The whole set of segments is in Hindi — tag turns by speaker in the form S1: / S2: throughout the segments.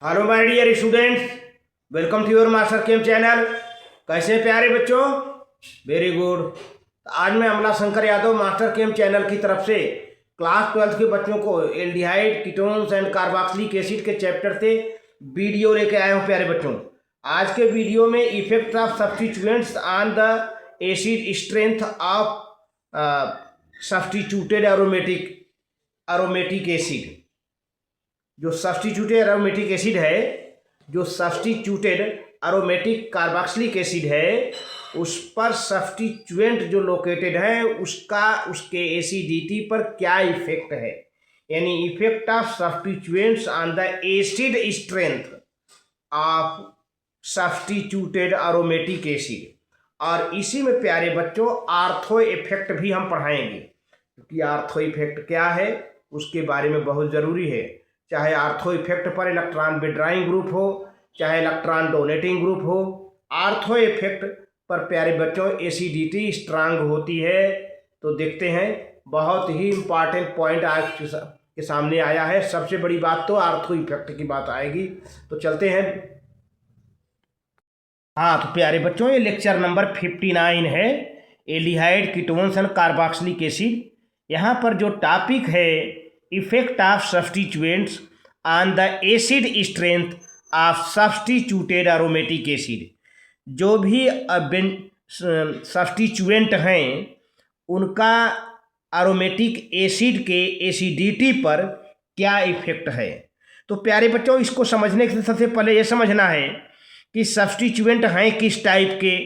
S1: Hello my dear students, welcome to your master chem channel. कैसे हैं प्यारे बच्चों? वेरी गुड। आज मैं Amla Shankar Yadav master chem channel की तरफ से क्लास 12 के बच्चों को aldehyde ketones and carboxylic acid के चैप्टर से वीडियो लेके आया हूँ प्यारे बच्चों। आज के वीडियो में effect of substituents on the acid strength of substituted aromatic acid. जो सब्स्टिट्यूटेड एरोमेटिक एसिड है, जो सब्स्टिट्यूटेड एरोमेटिक कार्बोक्सिलिक एसिड है, उस पर सब्स्टिट्यूएंट जो लोकेटेड है उसके एसिडिटी पर क्या इफेक्ट है, यानी effect of substituents on the acid strength of substituted aromatic acid. और इसी में प्यारे बच्चों आर्थो इफेक्ट भी हम पढ़ाएंगे, क्योंकि आर्थो इफेक्ट क्या है उसके बारे में बहुत ज़रूरी है। चाहे आर्थो इफेक्ट पर इलेक्ट्रॉन विड्राइंग ग्रुप हो, चाहे इलेक्ट्रॉन डोनेटिंग ग्रुप हो, आर्थो इफेक्ट पर प्यारे बच्चों एसिडिटी स्ट्रांग होती है। तो देखते हैं, बहुत ही इम्पॉर्टेंट पॉइंट आज के सामने आया है। सबसे बड़ी बात तो आर्थो इफेक्ट की बात आएगी। तो चलते हैं। हाँ तो प्यारे बच्चों, ये लेक्चर नंबर 59 है, aldehyde ketones and carboxylic acid. यहाँ पर जो टॉपिक है, effect of substituents on the acid strength of substituted aromatic acid. जो भी सब्स्टिट्यूएंट हैं उनका एरोमेटिक एसिड के एसिडिटी पर क्या इफेक्ट है। तो प्यारे बच्चों, इसको समझने के लिए सबसे पहले ये समझना है कि सब्स्टिट्यूएंट हैं किस टाइप के।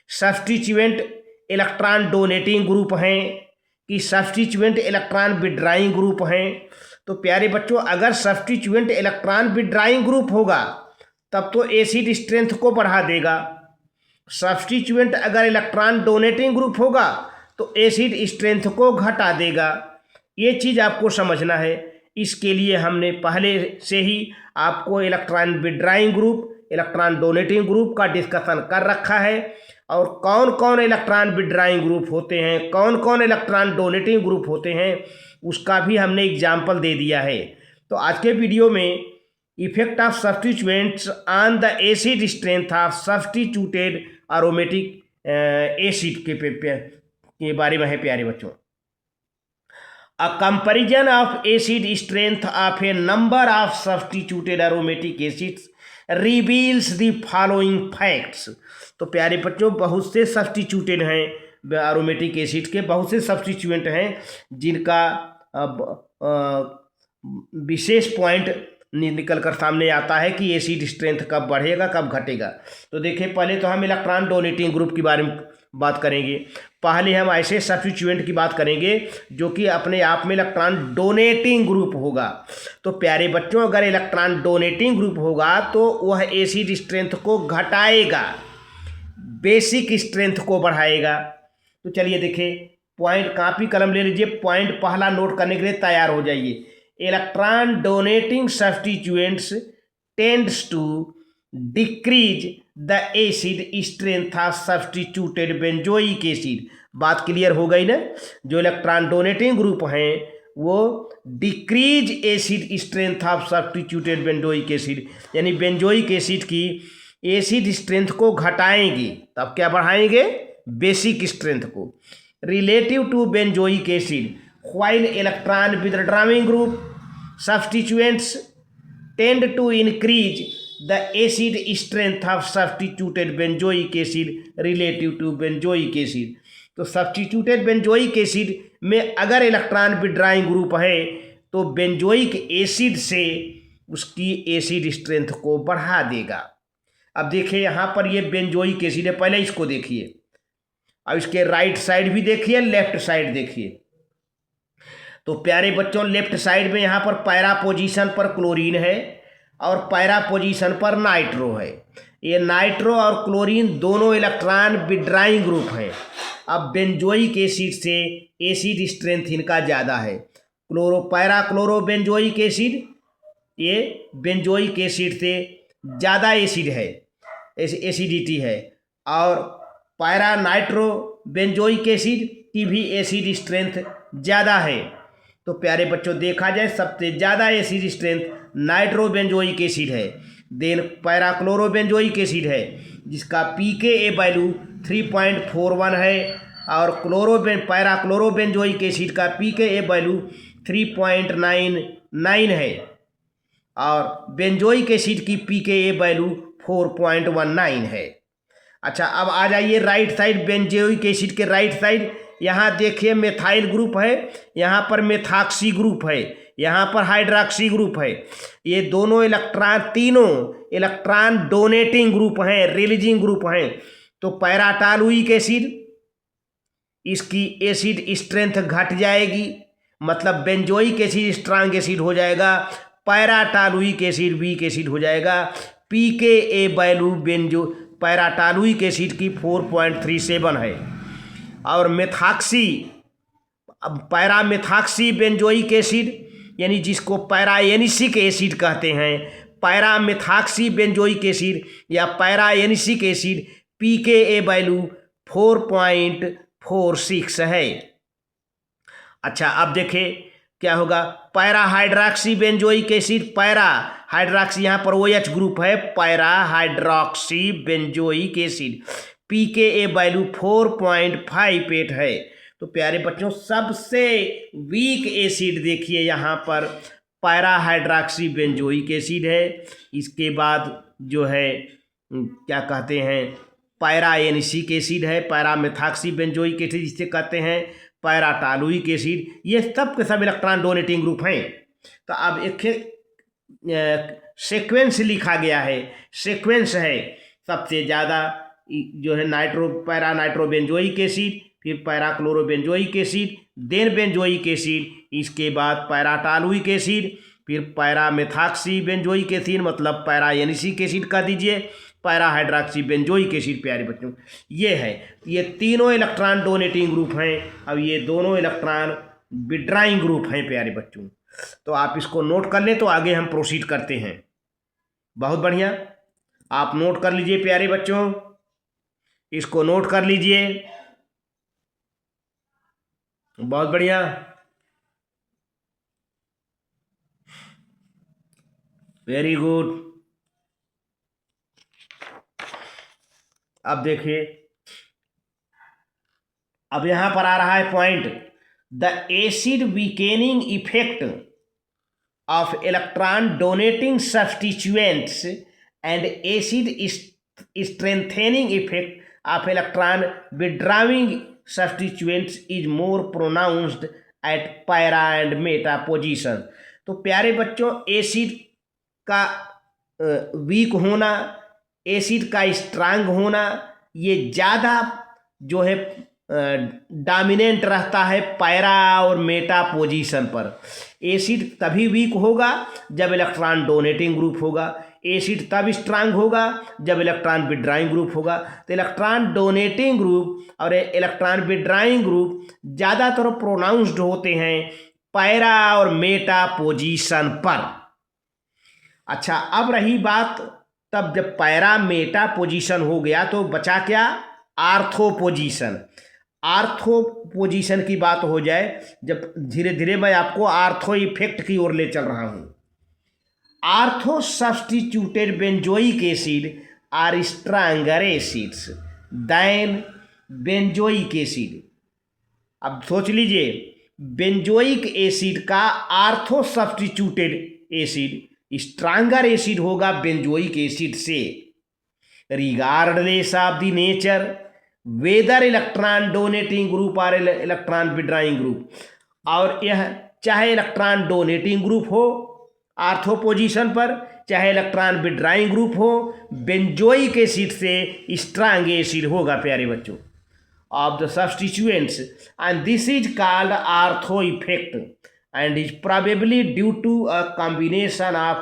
S1: सब्स्टिट्यूएंट इलेक्ट्रॉन डोनेटिंग ग्रुप हैं कि सब्स्टिट्यूएंट इलेक्ट्रॉन विड्राइंग ग्रुप हैं। तो प्यारे बच्चों, अगर सब्स्टिट्यूएंट इलेक्ट्रॉन विड्राइंग ग्रुप होगा तब तो एसिड स्ट्रेंथ को बढ़ा देगा। सब्स्टिट्यूएंट अगर इलेक्ट्रॉन डोनेटिंग ग्रुप होगा तो एसिड स्ट्रेंथ को घटा देगा। ये चीज़ आपको समझना है। इसके लिए हमने पहले से ही आपको electron withdrawing group, electron donating group का डिस्कशन कर रखा है, और कौन कौन इलेक्ट्रॉन विड्राइंग ग्रुप होते हैं, कौन कौन इलेक्ट्रॉन डोनेटिंग ग्रुप होते हैं, उसका भी हमने एग्जाम्पल दे दिया है। तो आज के वीडियो में effect of substituents on the acid strength of substituted aromatic acid के बारे में है प्यारे बच्चों। A comparison of acid strength of a number of substituted aromatic acids reveals the following facts। तो प्यारे बच्चों, बहुत से सब्स्टिट्यूटेड हैं एरोमेटिक एसिड के, बहुत से सब्स्टिट्यूएंट हैं जिनका विशेष पॉइंट निकल कर सामने आता है कि एसिड स्ट्रेंथ कब बढ़ेगा कब घटेगा। तो देखिए, पहले तो हम इलेक्ट्रॉन डोनेटिंग ग्रुप के बारे में बात करेंगे। पहले हम ऐसे सब्स्टिट्यूएंट की बात करेंगे जो कि अपने आप में इलेक्ट्रॉन डोनेटिंग ग्रुप होगा। तो प्यारे बच्चों, अगर इलेक्ट्रॉन डोनेटिंग ग्रुप होगा तो वह एसिड स्ट्रेंथ को घटाएगा, बेसिक स्ट्रेंथ को बढ़ाएगा। तो चलिए देखिए, पॉइंट कॉपी कलम ले लीजिए, पॉइंट पहला नोट करने के लिए तैयार हो जाइए। Electron donating substituents tends to decrease the acid strength of substituted benzoic acid. बात क्लियर हो गई ना? जो इलेक्ट्रॉन डोनेटिंग ग्रुप हैं वो decrease acid strength of substituted benzoic acid, यानी बेंजोइक एसिड की एसिड स्ट्रेंथ को घटाएंगे, तब क्या बढ़ाएंगे? बेसिक स्ट्रेंथ को। Relative to benzoic acid, while electron withdrawing group substituents tend to increase the acid strength of substituted benzoic acid relative to benzoic acid। तो सब्स्टिट्यूटेड बेंजोइक एसिड में अगर इलेक्ट्रॉन विड्राइंग ग्रुप है तो बेंजोइक एसिड से उसकी एसिड स्ट्रेंथ को बढ़ा देगा। अब देखिए, यहाँ पर ये बेंजोइक एसिड है, पहले इसको देखिए। अब इसके राइट साइड भी देखिए, लेफ्ट साइड देखिए। तो प्यारे बच्चों, लेफ्ट साइड में यहाँ पर पैरा पोजीशन पर क्लोरीन है और पैरा पोजीशन पर नाइट्रो है। ये नाइट्रो और क्लोरीन दोनों इलेक्ट्रॉन विड्राइंग ग्रुप हैं। अब बेंजोइक एसिड से एसिड स्ट्रेंथ इनका ज़्यादा है। पैरा क्लोरो बेंजोइक एसिड, ये बेंजोइक एसिड से ज़्यादा एसिड है, एसिडिटी है। और पैरा नाइट्रो बेंजोइक एसिड की भी एसिड स्ट्रेंथ ज़्यादा है। तो प्यारे बच्चों देखा जाए सबसे ज़्यादा एसिड स्ट्रेंथ नाइट्रोबेंजोइक एसिड है, देन पैराक्लोरोबेंजोइक एसिड है जिसका pKa वैल्यू 3.41 है, और पैराक्लोरोबेंजोइक एसिड का pKa वैल्यू 3.99 है, और बेंजोइक एसिड की pKa वैल्यू 4.19 है। अच्छा, अब आ जाइए राइट साइड, बेंजोइक एसिड के राइट साइड। यहाँ देखिए मेथाइल ग्रुप है, यहाँ पर मेथॉक्सी ग्रुप है, यहाँ पर हाइड्रॉक्सी ग्रुप है। ये दोनों इलेक्ट्रॉन, तीनों इलेक्ट्रॉन डोनेटिंग ग्रुप हैं, रिलीजिंग ग्रुप हैं। तो पैराटॉलुइक एसिड, इसकी एसिड स्ट्रेंथ घट जाएगी, मतलब बेंजोइक एसिड स्ट्रांग एसिड हो जाएगा, पैराटॉलुइक एसिड वीक एसिड हो जाएगा। pKa वैल्यू पैराटॉलुइक एसिड की 4.37 है, और मेथॉक्सी, पैरामेथॉक्सी बेंजोइक एसिड यानी जिसको पैराएनिसिक एसिड कहते हैं, पैरामेथॉक्सी बेंजोइक एसिड या पैराएनिसिक एसिड pKa वैल्यू 4.46 है। अच्छा, अब देखें क्या होगा, पैराहाइड्रॉक्सी बेंजोइक एसिड, पैराहाइड्रॉक्सी यहाँ पर OH ग्रुप है, पैराहाइड्रॉक्सी बेंजोइक एसिड pKa वैल्यू 4.58 है। तो प्यारे बच्चों सबसे वीक एसिड देखिए यहाँ पर पैराहाइड्रॉक्सी बेंजोइक एसिड है। इसके बाद जो है क्या कहते हैं, पैराएनिसिक एसिड है, पैरामेथॉक्सी बेंजोइक एसिड जिसे कहते हैं, पैराटॉलुइक एसिड, ये सब के सब इलेक्ट्रॉन डोनेटिंग ग्रुप हैं। तो अब एक सीक्वेंस लिखा गया है, सीक्वेंस है सबसे ज़्यादा जो है पैरा नाइट्रोबेंजोइक एसिड, फिर पैराक्लोरोबेंजोइक एसिड, देन बेंजोइक एसिड, इसके बाद पैराटॉलुइक एसिड, फिर पैरामेथॉक्सी बेंजोइक एसिड मतलब पैराएनिसिक एसिड का दीजिए, पैराहाइड्रॉक्सी बेंजोइक एसिड। प्यारे बच्चों ये है, ये तीनों इलेक्ट्रॉन डोनेटिंग ग्रुप हैं। अब ये दोनों इलेक्ट्रॉन विड्राइंग ग्रुप हैं प्यारे बच्चों। तो आप इसको नोट कर लें तो आगे हम प्रोसीड करते हैं। बहुत बढ़िया, आप नोट कर लीजिए प्यारे बच्चों, इसको नोट कर लीजिए। बहुत बढ़िया, वेरी गुड। अब देखिए, अब यहां पर आ रहा है point, the acid weakening effect of electron donating substituents and acid strengthening effect of electron withdrawing substituents is more pronounced at para and meta position. तो प्यारे बच्चों एसिड का वीक होना, एसिड का स्ट्रांग होना, ये ज़्यादा जो है डोमिनेंट रहता है पैरा और मेटा पोजीशन पर। एसिड तभी वीक होगा जब इलेक्ट्रॉन डोनेटिंग ग्रुप होगा, एसिड तब स्ट्रांग होगा जब इलेक्ट्रॉन विड्राइंग ग्रुप होगा। तो इलेक्ट्रॉन डोनेटिंग ग्रुप और इलेक्ट्रॉन विड्राइंग ग्रुप ज़्यादातर प्रोनाउंस्ड होते हैं पैरा और मेटा पोजीशन पर। अच्छा, अब रही बात, तब जब पैरा मेटा पोजीशन हो गया तो बचा क्या, आर्थो पोजीशन। आर्थो पोजीशन की बात हो जाए, जब धीरे धीरे मैं आपको आर्थो इफेक्ट की ओर ले चल रहा हूं। Ortho substituted benzoic acid are stronger acids than benzoic acid. अब सोच लीजिए, बेंजोइक एसिड का ortho substituted acid stronger acid होगा बेंजोइक एसिड से, regardless of the nature whether electron donating group और इलेक्ट्रॉन विड्राइंग ग्रुप। और यह चाहे इलेक्ट्रॉन डोनेटिंग ग्रुप हो आर्थो पोजीशन पर, चाहे इलेक्ट्रॉन विड्राइंग ग्रुप हो, बेंजोइक एसिड से स्ट्रांग एसिड होगा प्यारे बच्चों of the substituents, and this is called ortho effect and is probably due to a combination of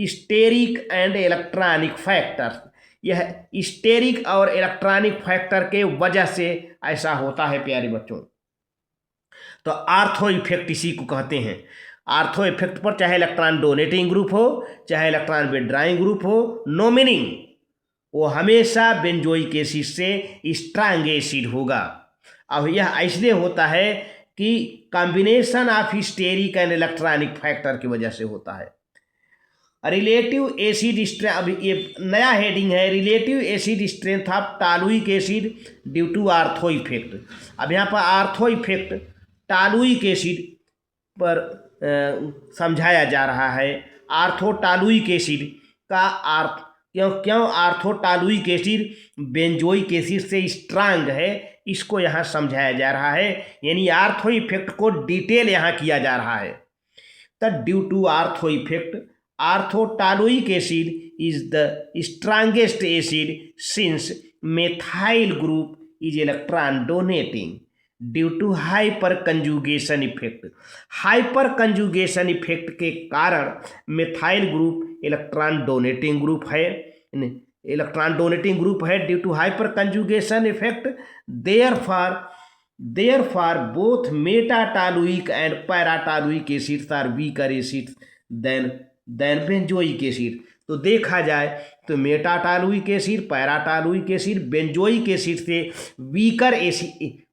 S1: steric and electronic factors। यह स्टेरिक और इलेक्ट्रॉनिक फैक्टर के वजह से ऐसा होता है प्यारे बच्चों। तो आर्थो इफेक्ट इसी को कहते हैं। आर्थो इफेक्ट पर चाहे इलेक्ट्रॉन डोनेटिंग ग्रुप हो चाहे इलेक्ट्रॉन विड्राइंग ग्रुप हो, नो मीनिंग, वो हमेशा बेंजोइक एसिड से स्ट्रांग एसिड होगा। अब यह इसलिए होता है कि combination of steric and electronic factor की वजह से होता है। रिलेटिव एसिड स्ट्रेंथ, अब ये नया हेडिंग है, relative acid strength of toluic acid due to ortho effect. अब यहाँ पर आर्थो इफेक्ट टालुइक एसिड पर समझाया जा रहा है। आर्थोटालुइक एसिड का क्यों आर्थोटालुइक एसिड बेंजोइक एसिड से स्ट्रांग है, इसको यहाँ समझाया जा रहा है। यानी आर्थो इफेक्ट को डिटेल यहाँ किया जा रहा है। The due to ortho effect orthotoluic acid is the strongest acid since methyl group is electron donating due to hyperconjugation effect. Hyperconjugation effect के कारण methyl group electron donating group है, due to hyperconjugation effect. Therefore both metatoluic and paratoluic acids are weaker acids than benzoic acid. तो देखा जाए तो metatoluic acid, paratoluic acid benzoic acid से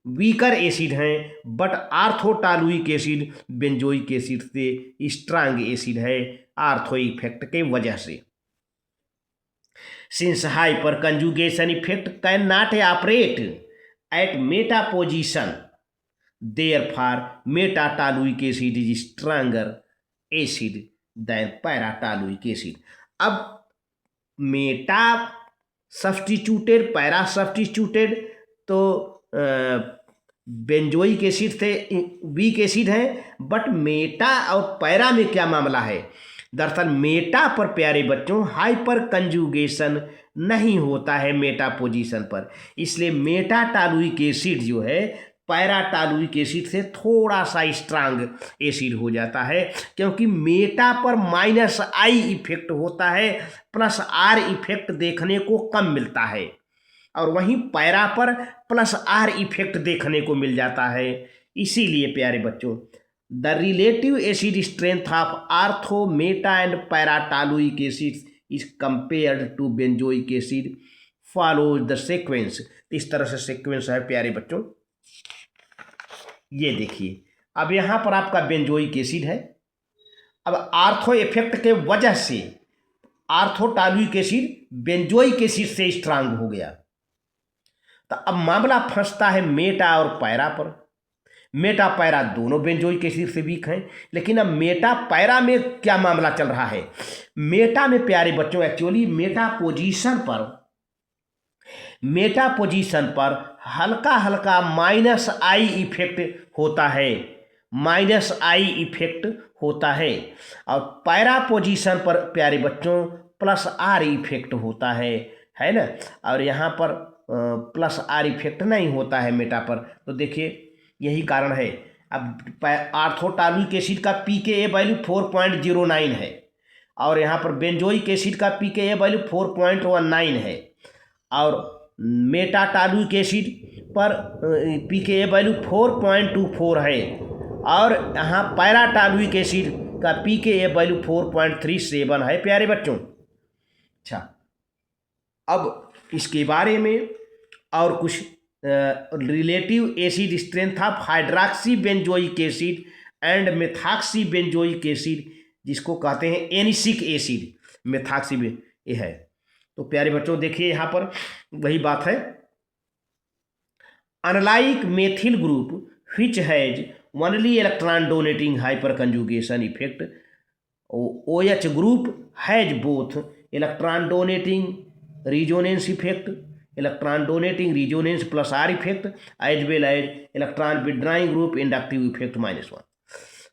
S1: वीकर एसिड हैं, बट आर्थोटालुइक एसिड बेंजोइक एसिड से स्ट्रांग एसिड है आर्थो इफेक्ट के वजह से। Since hyperconjugation effect can not operate at meta position, therefore metatoluic acid is stronger acid than paratoluic acid. अब मेटा सब्स्टिट्यूटेड, पैरा सब्स्टिट्यूटेड तो बेंजोइक एसिड से वीक एसिड है, बट मेटा और पैरा में क्या मामला है? दरअसल मेटा पर प्यारे बच्चों हाइपर कंजुगेशन नहीं होता है मेटा पोजीशन पर, इसलिए मेटाटालुइक एसिड जो है पैराटालुइक एसिड से थोड़ा सा स्ट्रांग एसिड हो जाता है, क्योंकि मेटा पर -I इफेक्ट होता है, +R इफेक्ट देखने को कम मिलता है, और वहीं पैरा पर +R इफेक्ट देखने को मिल जाता है। इसीलिए प्यारे बच्चों the relative acid strength of ortho, meta and paratoluic acid is compared to benzoic acid follows the sequence. इस तरह से सीक्वेंस है प्यारे बच्चों। ये देखिए, अब यहाँ पर आपका बेंजोइक एसिड है। अब आर्थो इफेक्ट के वजह से आर्थोटालुइक एसिड बेंजोइक एसिड से स्ट्रांग हो गया। तो अब मामला फंसता है मेटा और पैरा पर। मेटा पैरा दोनों बेंजोइक एसिड से वीक हैं, लेकिन अब मेटा पैरा में क्या मामला चल रहा है? मेटा में प्यारे बच्चों एक्चुअली मेटा पोजीशन पर हल्का हल्का -I इफेक्ट होता है, -I इफेक्ट होता है, और पैरा पोजीशन पर प्यारे बच्चों +R इफेक्ट होता है ना। और यहाँ पर +R इफेक्ट नहीं होता है मेटा पर। तो देखिए यही कारण है। अब आर्थोटालुइक एसिड का pKa वैल्यू 4.09 है, और यहाँ पर बेंजोइक एसिड का pKa वैल्यू 4.19 है, और मेटाटालुइक एसिड पर pKa वैल्यू 4.24 है, और यहाँ पैराटालुइक एसिड का pKa वैल्यू 4.37 है प्यारे बच्चों। अच्छा, अब इसके बारे में और कुछ relative acid strength of hydroxy benzoic acid and methoxy benzoic acid, जिसको कहते हैं एनिसिक एसिड, मेथॉक्सी ये है। तो प्यारे बच्चों देखिए यहाँ पर वही बात है। Unlike methyl group which has only electron donating hyperconjugation effect, OH group has both electron donating resonance effect, electron donating resonance +R effect, as well as electron withdrawing group inductive effect -1।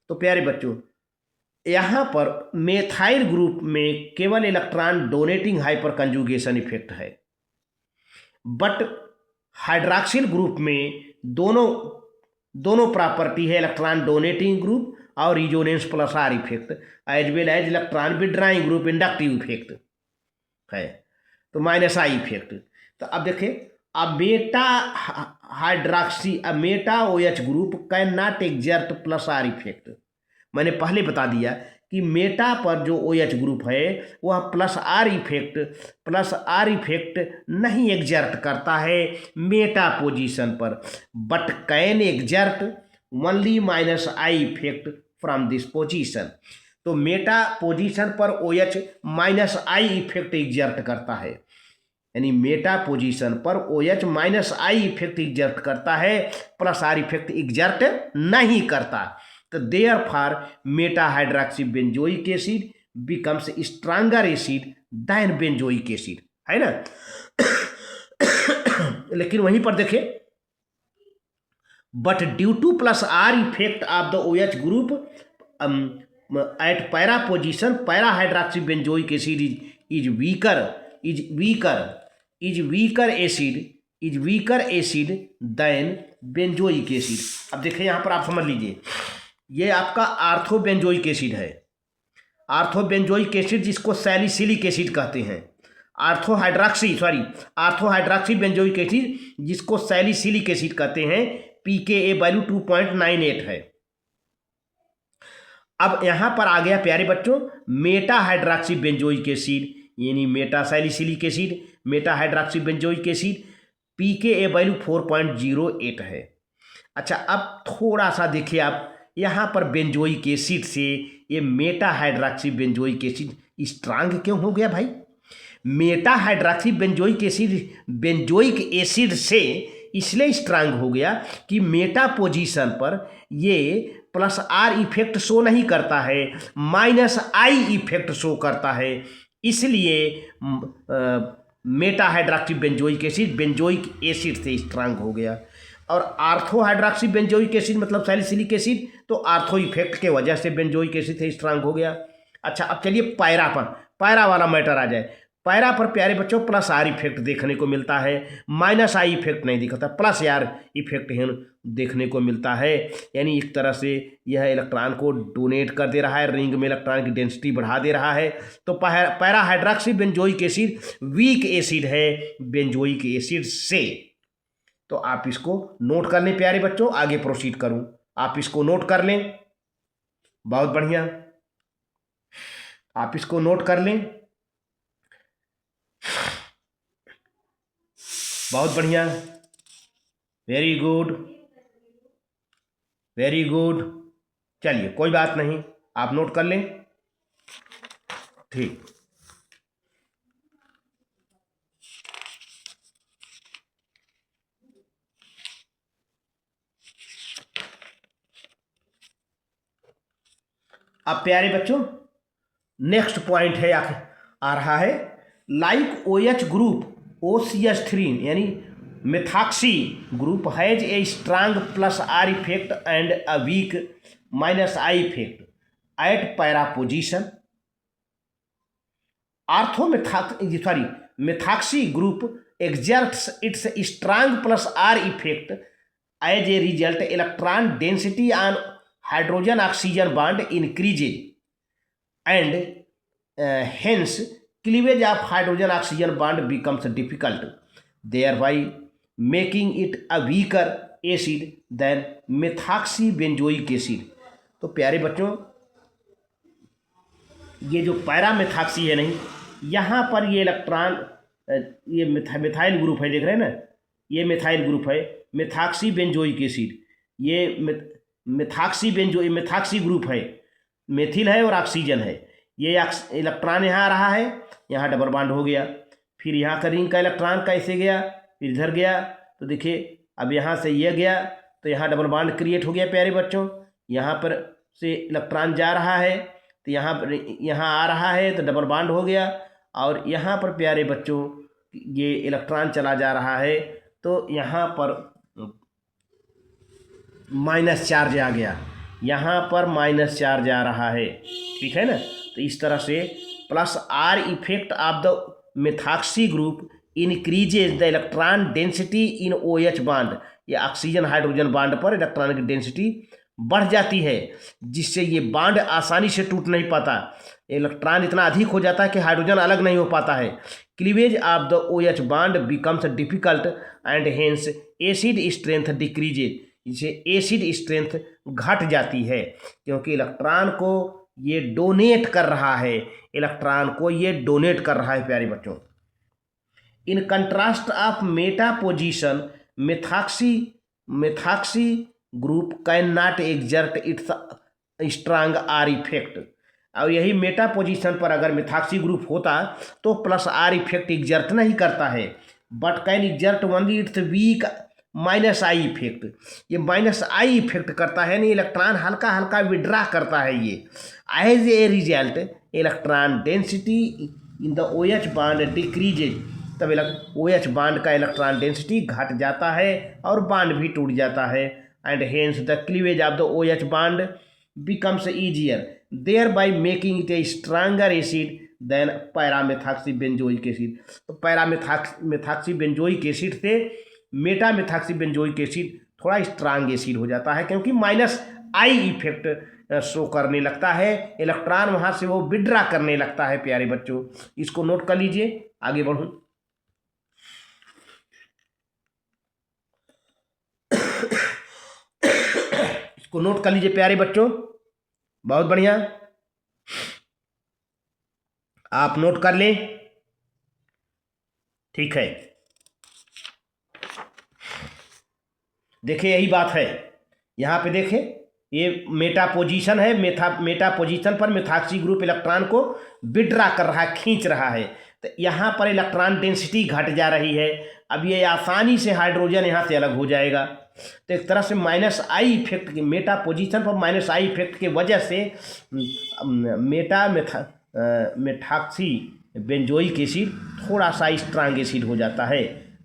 S1: तो प्यारे बच्चों यहाँ पर मेथाइल ग्रुप में केवल electron donating hyperconjugation effect है, बट हाइड्रॉक्सिल ग्रुप में दोनों प्रॉपर्टी है, इलेक्ट्रॉन डोनेटिंग ग्रुप और resonance +R effect, as well as electron withdrawing group inductive effect है, तो -I इफेक्ट। तो अब देखिए, अब meta OH group can not exert +R effect. मैंने पहले बता दिया कि मेटा पर जो OH ग्रुप है वह +R इफेक्ट नहीं एग्जर्ट करता है मेटा पोजीशन पर, but can exert only minus I effect from this position. तो मेटा पोजीशन पर OH minus I effect exert करता है, यानी मेटा पोजीशन पर OH minus I effect exert करता है, प्लस आर इफेक्ट एग्जर्ट नहीं करता। तो therefore meta hydroxy benzoic acid becomes stronger acid than benzoic acid, है ना। लेकिन वहीं पर देखिए, but due to plus R effect of the OH group at para position para hydroxy benzoic acid is weaker acid than benzoic acid. अब देखिए यहाँ पर आप समझ लीजिए, ये आपका आर्थोबेंजोइक एसिड है, आर्थोबेंजोइक एसिड जिसको सैलिसिलिक एसिड कहते हैं, आर्थोहाइड्रोक्सी बेंजोइक एसिड जिसको सैलिसिलिक एसिड कहते हैं, pKa वैल्यू 2.98 है। अब यहां पर आ गया प्यारे बच्चों मेटा हाइड्रोक्सी बेंजोइक एसिड, यानी Meta salicylic acid, Meta hydroxy benzoic acid, pKa value 4.08 है। अच्छा, अब थोड़ा सा देखिए आप, यहाँ पर बेंजोइक एसिड से ये Meta hydroxy benzoic acid strong क्यों हो गया भाई? मेटा हाइड्रोक्सी बेंजोइक एसिड से इसलिए स्ट्रांग हो गया कि मेटा पोजीशन पर ये प्लस आर इफेक्ट शो नहीं करता है, माइनस आई इफेक्ट शो करता है, इसलिए मेटा हाइड्रोक्सी बेंजोइक एसिड से स्ट्रांग हो गया। और आर्थो हाइड्रोक्सी बेंजोइक एसिड मतलब सैलिसिलिक एसिड, तो आर्थो इफेक्ट के वजह से बेंजोइक एसिड से स्ट्रांग हो गया। अच्छा, अब चलिए पैरा वाला मैटर आ जाए। पैरा पर प्यारे बच्चों प्लस आर इफेक्ट देखने को मिलता है, माइनस आई इफेक्ट नहीं दिखता, प्लस आर इफेक्ट देखने को मिलता है। यानी एक तरह से यह इलेक्ट्रॉन को डोनेट कर दे रहा है, रिंग में इलेक्ट्रॉन की डेंसिटी बढ़ा दे रहा है। तो para hydroxy benzoic acid weak acid है बेंजोइक एसिड से। तो आप इसको नोट कर लें प्यारे बच्चों, आगे प्रोसीड करूं, आप इसको नोट कर लें। बहुत बढ़िया, आप इसको नोट कर लें, बहुत बढ़िया, वेरी गुड। चलिए कोई बात नहीं, आप नोट कर लें, ठीक। अब प्यारे बच्चों नेक्स्ट पॉइंट है आ रहा है, लाइक OH ग्रुप OCH3 यानी methoxy group has a strong plus R effect and a weak minus I effect at para position. Methoxy group exerts its strong plus R effect. As a result, electron density on hydrogen oxygen bond increases and hence cleavage of hydrogen oxygen bond becomes difficult, thereby making it a weaker acid than methoxybenzoic acid. तो प्यारे बच्चों, ये जो पैरामेथॉक्सी है नहीं, यहाँ पर ये इलेक्ट्रॉन, ये मिथाइल ग्रुप है, देख रहे हैं ना, ये मिथाइल ग्रुप है, मेथॉक्सी बेंजोइक एसिड, ये मेथॉक्सी ग्रुप है, मेथिल है और ऑक्सीजन है। ये इलेक्ट्रॉन यहाँ आ रहा है, यहाँ डबल बॉन्ड हो गया, फिर यहाँ का रिंग का इलेक्ट्रॉन कैसे गया, फिर इधर गया, तो देखिए अब यहाँ से ये गया तो यहाँ डबल बॉन्ड क्रिएट हो गया प्यारे बच्चों। यहाँ पर से इलेक्ट्रॉन जा रहा है तो यहाँ आ रहा है तो डबल बॉन्ड हो गया, और यहाँ पर प्यारे बच्चों ये इलेक्ट्रॉन चला जा रहा है तो यहाँ पर माइनस चार्ज आ गया, यहाँ पर माइनस चार्ज आ रहा है, ठीक है ना। तो इस तरह से plus R effect of the methoxy group increases the electron density in OH bond, ये ऑक्सीजन हाइड्रोजन बॉन्ड पर इलेक्ट्रॉन की डेंसिटी बढ़ जाती है, जिससे ये बॉन्ड आसानी से टूट नहीं पाता, इलेक्ट्रॉन इतना अधिक हो जाता है कि हाइड्रोजन अलग नहीं हो पाता है। Cleavage of the OH bond becomes difficult and hence acid strength decreases, इसे एसिड स्ट्रेंथ घट जाती है, क्योंकि इलेक्ट्रॉन को ये डोनेट कर रहा है, इलेक्ट्रॉन को ये डोनेट कर रहा है प्यारे बच्चों। In contrast of Meta position methoxy group can not exert it's strong are effect. और यही मेटा पोजीशन पर अगर मिथाक्सी ग्रुप होता तो प्लस आर इफेक्ट एग्जर्ट नहीं करता है, but can exert only its weak minus I effect. ये माइनस आई इफेक्ट करता है, नहीं इलेक्ट्रॉन हल्का हल्का विड्रा करता है ये। As a result electron density in the O H bond decreases, तब ओ एच बाड का इलेक्ट्रॉन डेंसिटी घट जाता है और बाड भी टूट जाता है। And hence the cleavage of the O H bond becomes easier, thereby making it a stronger acid than paramethoxybenzoic acid. तो पैरामेथॉक्सीबेंजोइक एसिड से मेटामेथॉक्सीबेंजोइक एसिड थोड़ा स्ट्रांग एसिड हो जाता है, क्योंकि माइनस आई इफेक्ट शो करने लगता है, इलेक्ट्रॉन वहाँ से वो विड्रा करने लगता है। प्यारे बच्चों, इसको नोट कर लीजिए, आगे बढ़ूँ। इसको नोट कर लीजिए प्यारे बच्चों, बहुत बढ़िया, आप नोट कर लें, ठीक है। देखिए यही बात है, यहाँ पे देखें ये मेटा पोजीशन है, मेटा पोजीशन पर मिथाक्सी ग्रुप इलेक्ट्रॉन को विड्रा कर रहा है, खींच रहा है। तो यहाँ पर इलेक्ट्रॉन डेंसिटी घट जा रही है, अब ये आसानी से हाइड्रोजन यहाँ से अलग हो जाएगा। तो एक तरह से माइनस आई इफेक्ट की मेटा पोजीशन पर माइनस आई इफेक्ट की वजह से मेथाक्सी बेंजोइक एसिड थोड़ा सा स्ट्रांग एसिड हो जाता है।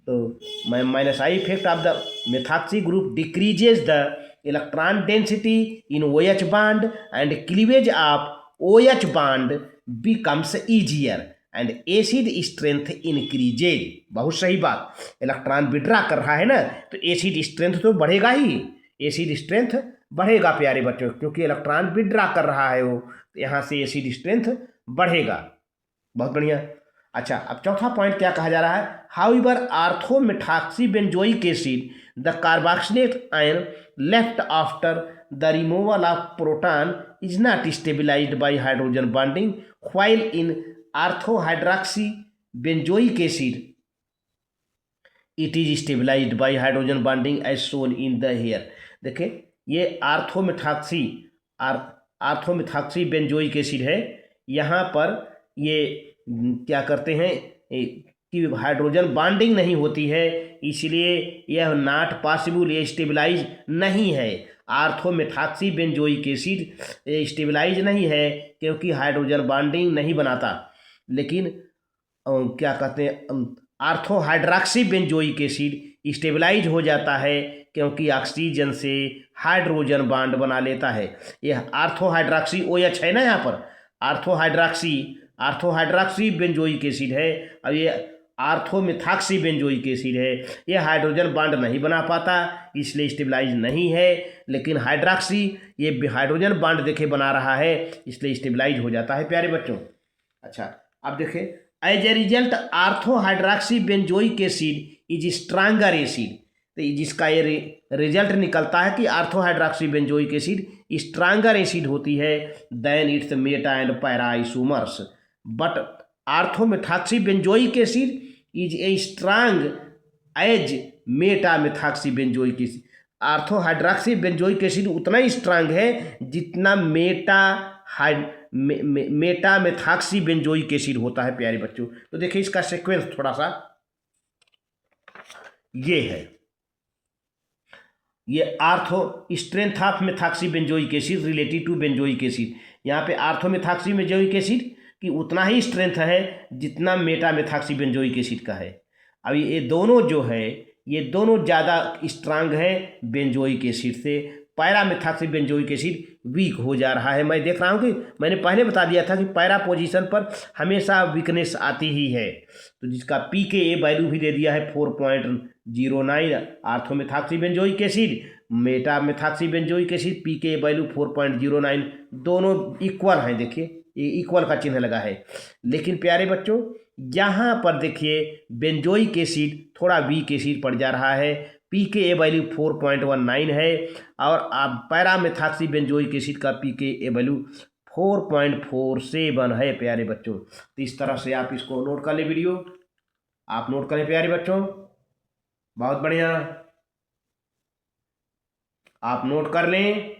S1: तो minus I effect of the methoxy group decreases the electron density in O H bond and cleavage of O H bond becomes easier and acid strength increases. बहुत सही बात, इलेक्ट्रॉन विड्रा कर रहा है ना, तो एसिड स्ट्रेंथ तो बढ़ेगा ही, एसिड स्ट्रेंथ बढ़ेगा प्यारे बच्चों, क्योंकि इलेक्ट्रॉन विड्रा कर रहा है वो, तो यहाँ से एसिड स्ट्रेंथ बढ़ेगा। बहुत बढ़िया। अच्छा, अब चौथा पॉइंट क्या कहा जा रहा है, however orthomethoxybenzoic acid the carboxylate ion left after the removal of proton is not stabilised by hydrogen bonding while in orthohydroxy benzoic acid it is stabilised by hydrogen bonding as shown in the here. देखिए ये आर्थोमेथॉक्सी बेंजोइक एसिड है, यहाँ पर ये क्या करते हैं कि हाइड्रोजन बॉन्डिंग नहीं होती है, इसलिए यह नॉट पॉसिबल, ये स्टेबलाइज नहीं है। आर्थोमेथॉक्सी बेंजोइक एसिड स्टेबलाइज नहीं है क्योंकि हाइड्रोजन बॉन्डिंग नहीं बनाता, लेकिन क्या कहते हैं आर्थोहाइड्रॉक्सी बेंजोइक एसिड स्टेबलाइज हो जाता है क्योंकि ऑक्सीजन से हाइड्रोजन बॉन्ड बना लेता है। यह आर्थोहाइड्रॉक्सी OH है ना, यहाँ पर आर्थोहाइड्रॉक्सी बेंजोइक एसिड है, और ये आर्थोमेथॉक्सी बेंजोइक एसिड है, ये हाइड्रोजन बॉन्ड नहीं बना पाता इसलिए स्टेबलाइज नहीं है, लेकिन हाइड्रॉक्सी ये हाइड्रोजन बॉन्ड देखे बना रहा है इसलिए स्टेबलाइज हो जाता है प्यारे बच्चों। अच्छा, अब देखें, as a result orthohydroxy benzoic acid is stronger acid, तो जिसका ये रिजल्ट निकलता है कि orthohydroxy benzoic acid stronger acid होती है than its meta and para isomers, but orthomethoxy benzoic acid is a strong as meta methoxy benzoic acid. Orthohydroxy benzoic acid उतना ही स्ट्रांग है जितना मेटा मेथॉक्सी बेंजोइक एसिड होता है प्यारे बच्चों। तो देखिए इसका सीक्वेंस थोड़ा सा ये है, ये ortho strength of methoxy benzoic acid related to benzoic acid. यहाँ पे आर्थोमेथॉक्सी बेंजोइक एसिड की उतना ही स्ट्रेंथ है जितना मेटा मेथॉक्सी बेंजोइक एसिड का है। अब ये दोनों जो है ये दोनों ज़्यादा स्ट्रांग है बेंजोइक एसिड से, para methoxy benzoic acid weak हो जा रहा है। मैं देख रहा हूँ कि मैंने पहले बता दिया था कि पैरा पोजीशन पर हमेशा वीकनेस आती ही है, तो जिसका pKa वैल्यू भी दे दिया है 4.09। Orthomethoxy benzoic acid, meta methoxy benzoic acid pKa value 4.09, दोनों इक्वल हैं। देखिए ये इक्वल का चिन्ह लगा है, लेकिन प्यारे बच्चों यहाँ पर देखिए बेंजोइक एसिड थोड़ा वीक एसिड पड़ जा रहा है, pKa वैल्यू 4.19 है, और आप पैरामेथॉक्सी बेंजोइक एसिड का pKa वैल्यू 4.47 है प्यारे बच्चों। तो इस तरह से आप इसको नोट कर ले, वीडियो आप नोट करें प्यारे बच्चों, बहुत बढ़िया। आप नोट कर लें।